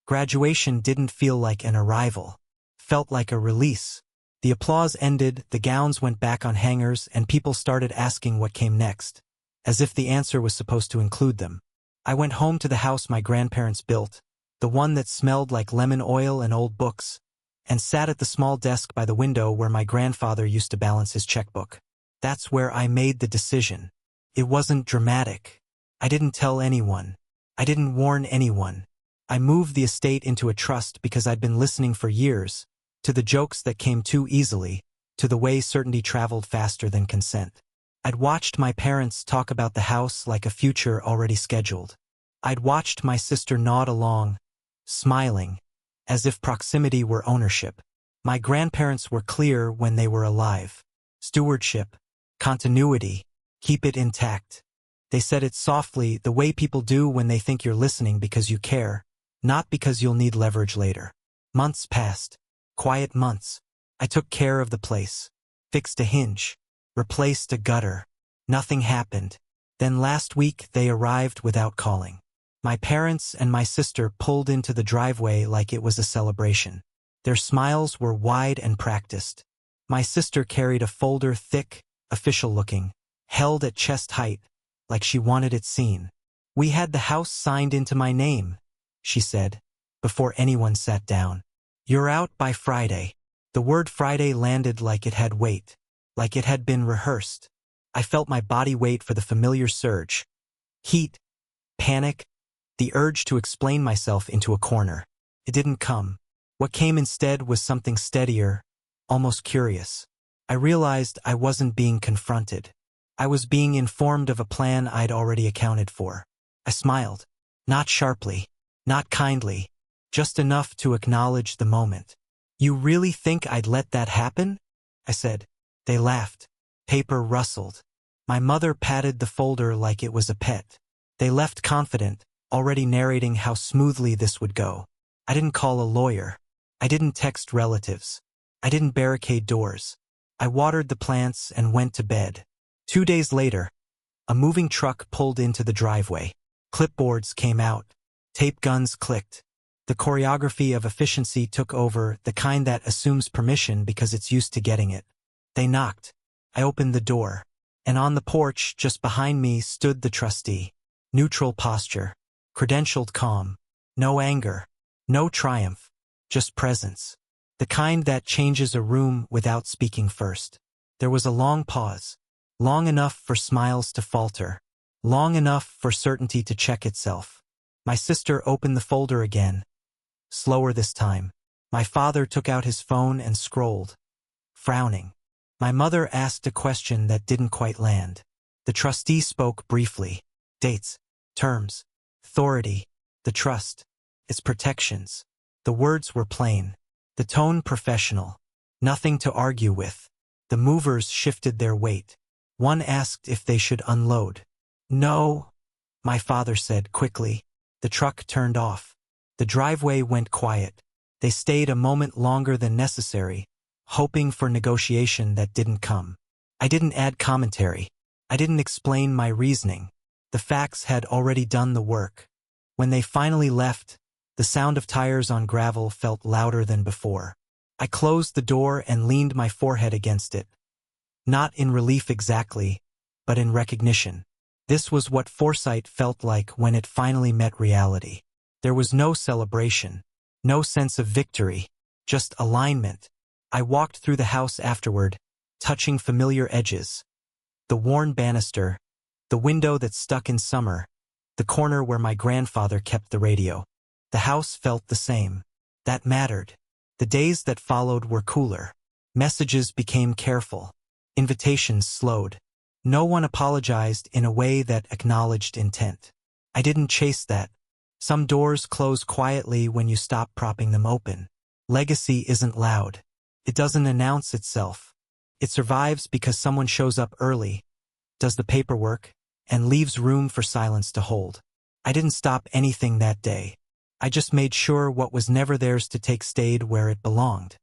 Graduation didn't feel like an arrival. Felt like a release. The applause ended, the gowns went back on hangers, and people started asking what came next, as if the answer was supposed to include them. I went home to the house my grandparents built, the one that smelled like lemon oil and old books, and sat at the small desk by the window where my grandfather used to balance his checkbook. That's where I made the decision. It wasn't dramatic. I didn't tell anyone. I didn't warn anyone. I moved the estate into a trust because I'd been listening for years, to the jokes that came too easily, to the way certainty traveled faster than consent. I'd watched my parents talk about the house like a future already scheduled. I'd watched my sister nod along, smiling, as if proximity were ownership. My grandparents were clear when they were alive. Stewardship, continuity, keep it intact. They said it softly, the way people do when they think you're listening because you care, not because you'll need leverage later. Months passed. Quiet months. I took care of the place. Fixed a hinge. Replaced a gutter. Nothing happened. Then last week they arrived without calling. My parents and my sister pulled into the driveway like it was a celebration. Their smiles were wide and practiced. My sister carried a folder thick, official-looking, held at chest height, like she wanted it seen. "We had the house signed into my name," she said, before anyone sat down. "You're out by Friday." The word Friday landed like it had weight, like it had been rehearsed. I felt my body wait for the familiar surge. Heat, panic, the urge to explain myself into a corner. It didn't come. What came instead was something steadier, almost curious. I realized I wasn't being confronted. I was being informed of a plan I'd already accounted for. I smiled. Not sharply, not kindly, just enough to acknowledge the moment. "You really think I'd let that happen?" I said. They laughed. Paper rustled. My mother patted the folder like it was a pet. They left confident, already narrating how smoothly this would go. I didn't call a lawyer. I didn't text relatives. I didn't barricade doors. I watered the plants and went to bed. 2 days later, a moving truck pulled into the driveway. Clipboards came out. Tape guns clicked. The choreography of efficiency took over, the kind that assumes permission because it's used to getting it. They knocked. I opened the door. And on the porch, just behind me, stood the trustee. Neutral posture. Credentialed calm. No anger. No triumph. Just presence. The kind that changes a room without speaking first. There was a long pause. Long enough for smiles to falter. Long enough for certainty to check itself. My sister opened the folder again. Slower this time. My father took out his phone and scrolled, frowning. My mother asked a question that didn't quite land. The trustee spoke briefly. Dates, terms, authority, the trust, its protections. The words were plain. The tone professional. Nothing to argue with. The movers shifted their weight. One asked if they should unload. "No," my father said quickly. The truck turned off. The driveway went quiet. They stayed a moment longer than necessary, hoping for negotiation that didn't come. I didn't add commentary. I didn't explain my reasoning. The facts had already done the work. When they finally left, the sound of tires on gravel felt louder than before. I closed the door and leaned my forehead against it. Not in relief exactly, but in recognition. This was what foresight felt like when it finally met reality. There was no celebration, no sense of victory, just alignment. I walked through the house afterward, touching familiar edges. The worn banister, the window that stuck in summer, the corner where my grandfather kept the radio. The house felt the same. That mattered. The days that followed were cooler. Messages became careful. Invitations slowed. No one apologized in a way that acknowledged intent. I didn't chase that. Some doors close quietly when you stop propping them open. Legacy isn't loud. It doesn't announce itself. It survives because someone shows up early, does the paperwork, and leaves room for silence to hold. I didn't stop anything that day. I just made sure what was never theirs to take stayed where it belonged.